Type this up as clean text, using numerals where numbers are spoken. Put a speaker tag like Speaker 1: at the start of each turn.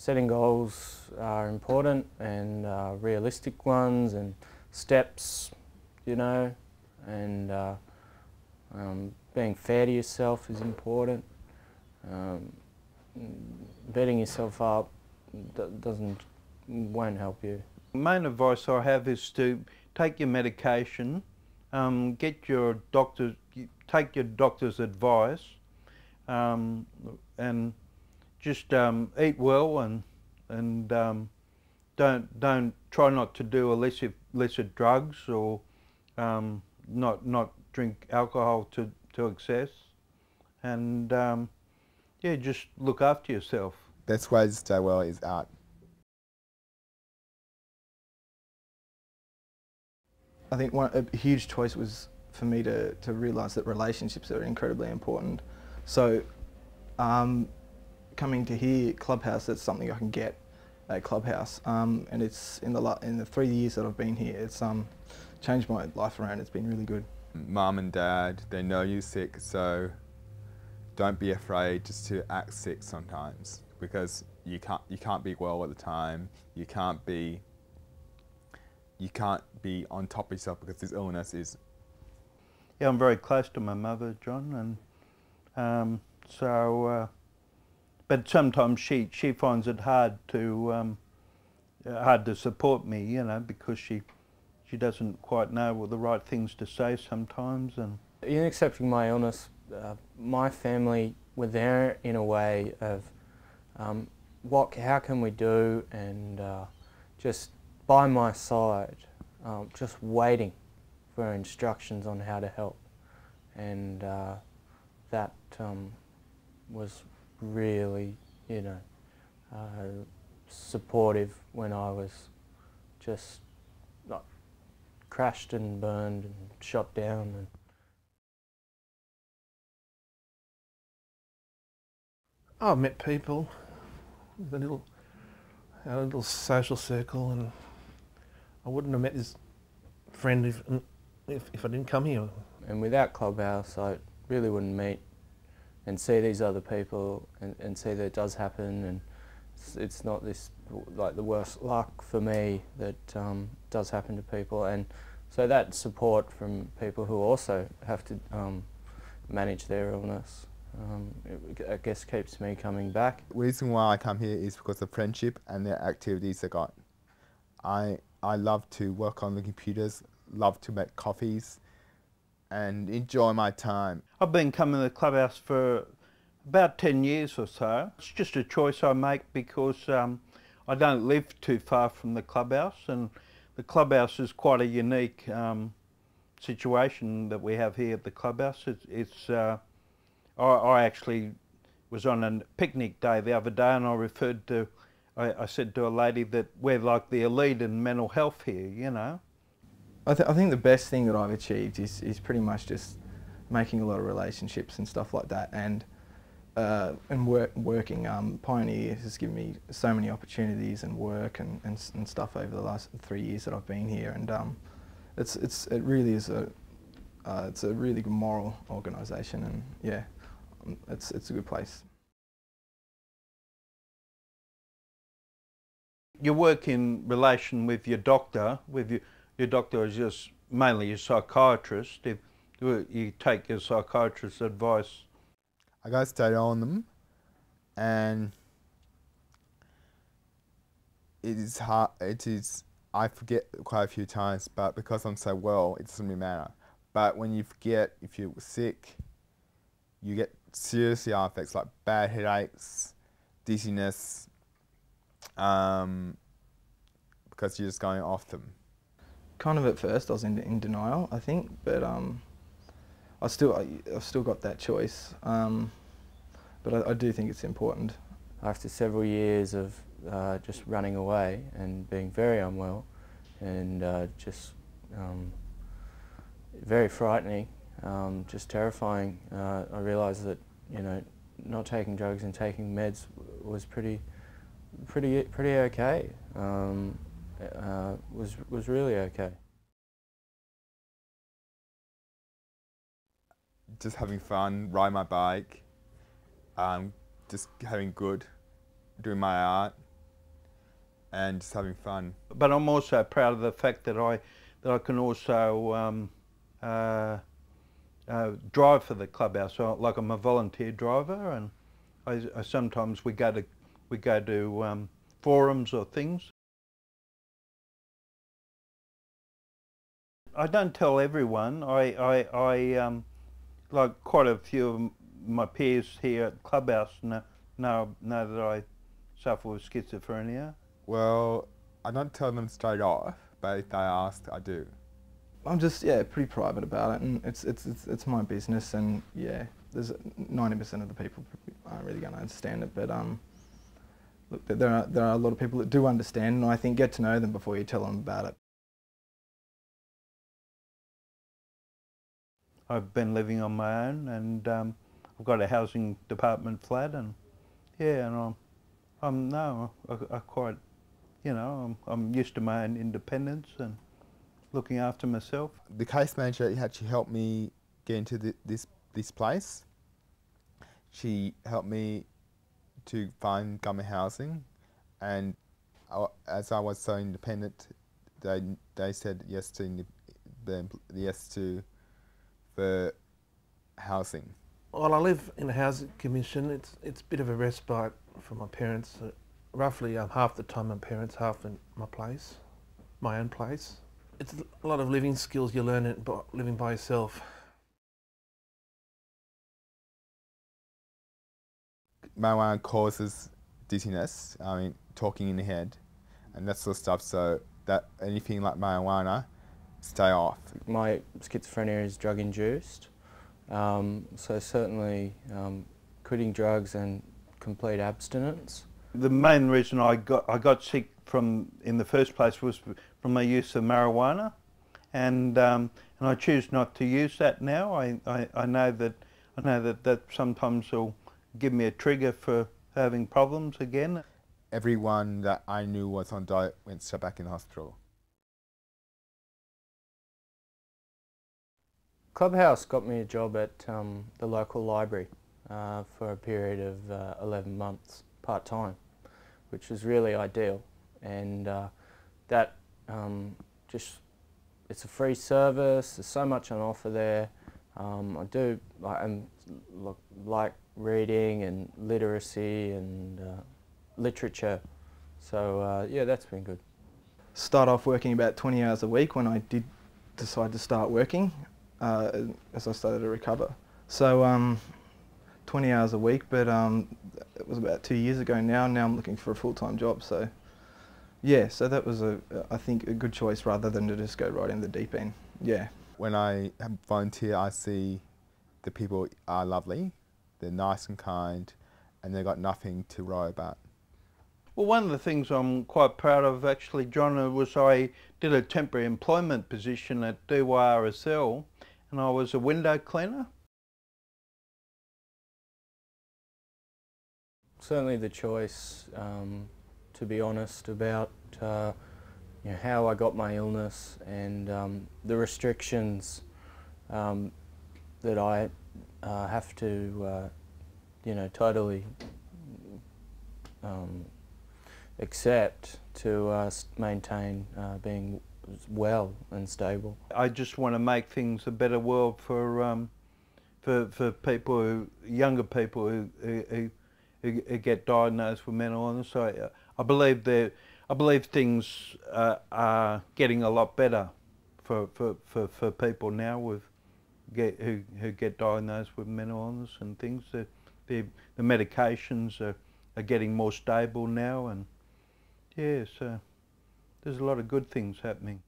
Speaker 1: setting goals are important, and realistic ones, and steps, you know, and being fair to yourself is important. Beating yourself up won't help you.
Speaker 2: Main advice I have is to take your medication, take your doctor's advice, and just eat well, and don't try not to do illicit drugs, or not drink alcohol to excess, and yeah, just look after yourself.
Speaker 3: Best way to stay well is art.
Speaker 4: I think a huge choice was for me to realise that relationships are incredibly important. So coming to here, Clubhouse, that's something I can get at Clubhouse, and it's in the 3 years that I've been here, it's changed my life around. It's been really good.
Speaker 3: Mum and Dad, they know you're sick, so don't be afraid just to act sick sometimes, because you can't be well all the time. You can't be on top of yourself, because this illness is.
Speaker 2: Yeah, I'm very close to my mother, John, and but sometimes she finds it hard to support me, you know, because she doesn't quite know what the right things to say sometimes. And
Speaker 1: in accepting my illness, my family were there in a way of how can we do, and just by my side, just waiting for instructions on how to help, and that was really, you know, supportive when I was just crashed and burned and shot down. And
Speaker 5: I've met people, a little social circle, and I wouldn't have met this friend if I didn't come here.
Speaker 1: And without Clubhouse, I really wouldn't meet and see these other people, and see that it does happen, and it's not this, like, the worst luck for me that does happen to people. And so that support from people who also have to manage their illness, I guess keeps me coming back.
Speaker 3: The reason why I come here is because of friendship and the activities I got. I love to work on the computers, love to make coffees, and enjoy my time.
Speaker 2: I've been coming to the Clubhouse for about 10 years or so. It's just a choice I make because I don't live too far from the Clubhouse, and the Clubhouse is quite a unique situation that we have here at the Clubhouse. I actually was on a picnic day the other day, and I said to a lady that we're like the elite in mental health here, you know.
Speaker 4: I think the best thing that I've achieved is pretty much just making a lot of relationships and stuff like that, and working. Pioneer has given me so many opportunities and work and stuff over the last 3 years that I've been here, and it really is it's a really good moral organisation, and yeah, it's a good place.
Speaker 2: You work in relation with your doctor. Your doctor is just mainly your psychiatrist. If you take your psychiatrist's advice.
Speaker 3: I got started on them, and it is hard. I forget quite a few times, but because I'm so well, it doesn't really matter. But when you forget, if you're sick, you get serious side effects like bad headaches, dizziness, because you're just going off them.
Speaker 4: Kind of at first I was in denial, I think, but I've still got that choice, but I do think it's important.
Speaker 1: After several years of just running away and being very unwell, and just very frightening, just terrifying, I realised that, you know, not taking drugs and taking meds was pretty okay. Was really okay.
Speaker 3: Just having fun, riding my bike, just having good, doing my art. and just having fun.
Speaker 2: But I'm also proud of the fact that I can also drive for the clubhouse. So, like, I'm a volunteer driver, and I sometimes we go to forums or things. I don't tell everyone. I like quite a few of my peers here at the clubhouse know that I suffer with schizophrenia.
Speaker 3: Well, I don't tell them straight off, but if they ask, I do.
Speaker 4: I'm just pretty private about it, and it's my business, and yeah, there's 90% of the people aren't really going to understand it, but look, there are a lot of people that do understand, and I think get to know them before you tell them about it.
Speaker 2: I've been living on my own, and I've got a housing department flat, and yeah, and I quite, you know, I'm used to my own independence and looking after myself.
Speaker 3: The case manager actually helped me get into this place. She helped me to find government housing, and as I was so independent, they said yes to for housing.
Speaker 5: Well, I live in a housing commission. It's a bit of a respite for my parents. Roughly half the time my parents, half in my place, my own place. It's a lot of living skills you learn living by yourself.
Speaker 3: Marijuana causes dizziness, I mean, talking in the head, and that sort of stuff, so that anything like marijuana, stay off.
Speaker 1: My schizophrenia is drug induced, so certainly quitting drugs and complete abstinence.
Speaker 2: The main reason I got sick in the first place was from my use of marijuana, and I choose not to use that now. I know that sometimes will give me a trigger for having problems again.
Speaker 3: Everyone that I knew was on diet went straight back in the hospital.
Speaker 1: Clubhouse got me a job at the local library for a period of 11 months, part-time, which was really ideal, and that it's a free service, there's so much on offer there. I like reading and literacy and literature, so yeah, that's been good.
Speaker 4: Start off working about 20 hours a week when I did decide to start working as I started to recover. So 20 hours a week, but it was about 2 years ago now. Now I'm looking for a full-time job, so yeah, so that was I think a good choice rather than to just go right in the deep end. Yeah.
Speaker 3: When I volunteer, I see the people are lovely, they're nice and kind, and they've got nothing to worry about.
Speaker 2: Well, one of the things I'm quite proud of actually, John, was I did a temporary employment position at DYRSL, and I was a window cleaner.
Speaker 1: Certainly the choice, to be honest, about you know, how I got my illness and the restrictions that I have to, you know, totally accept to maintain being well and stable.
Speaker 2: I just want to make things a better world for people, younger people who get diagnosed with mental illness. So I believe things are getting a lot better for people now who get diagnosed with mental illness and things. The medications are getting more stable now, and yeah, so there's a lot of good things happening.